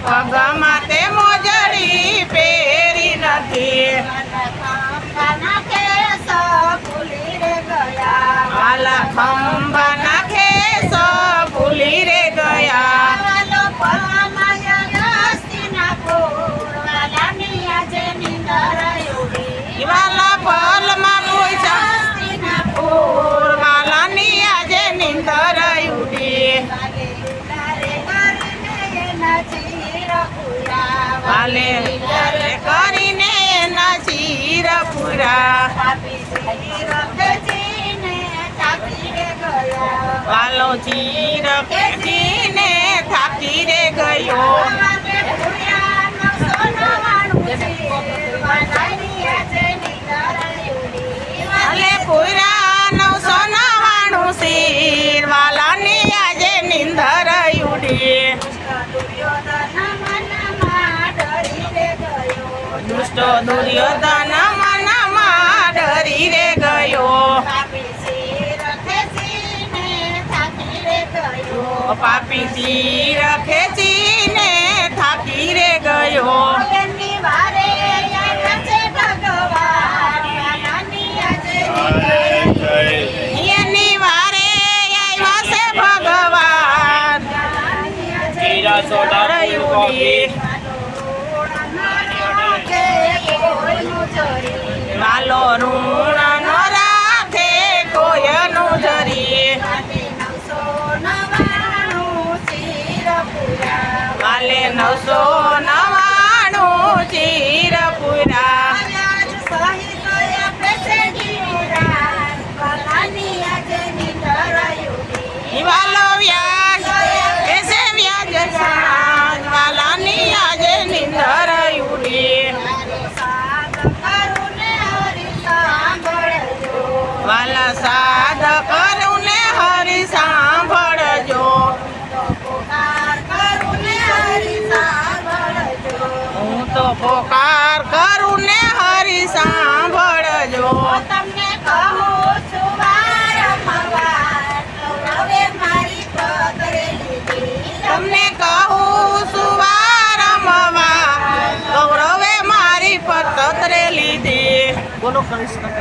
પગમાં તે મોજડી પહેરી નથી. વાલા ખંભાના ખેસ ભૂલી રે ગયા. વાલા પલમાં પૂછા વાલાની આજે નીંદર ઉડી. વાલે કરીને એના ચીર પૂરા. વાલો ચીર ખેંચીને થાકી રે ગયો. અલે પૂરા 999 શીર વાલાની આજે નીંદર ઉડી. દુષ્ટો દુર્યોધન મનમાં ડરી રે ગયો. પાપી ચીર ખેંચીને થાકી રે ગયો. એની વારે આવ્યા છે ભગવાન. વાલો ઋણ નો રાખે કોયનું જરી. વાલે 999 ચીર પૂરા. વાલો વ્યાજ એસે વ્યાજ સાજ વાલાની આજે નીંદર ઉડી. વાલા સાદ કરું ને હરી સાંભળજો. હું તો પોકાર કરું ને હરી સાંભળજો. તમને કહું છું વારંવાર ગૌરવે મારી પતરે લીધી. બોલો કૃષ્ણ.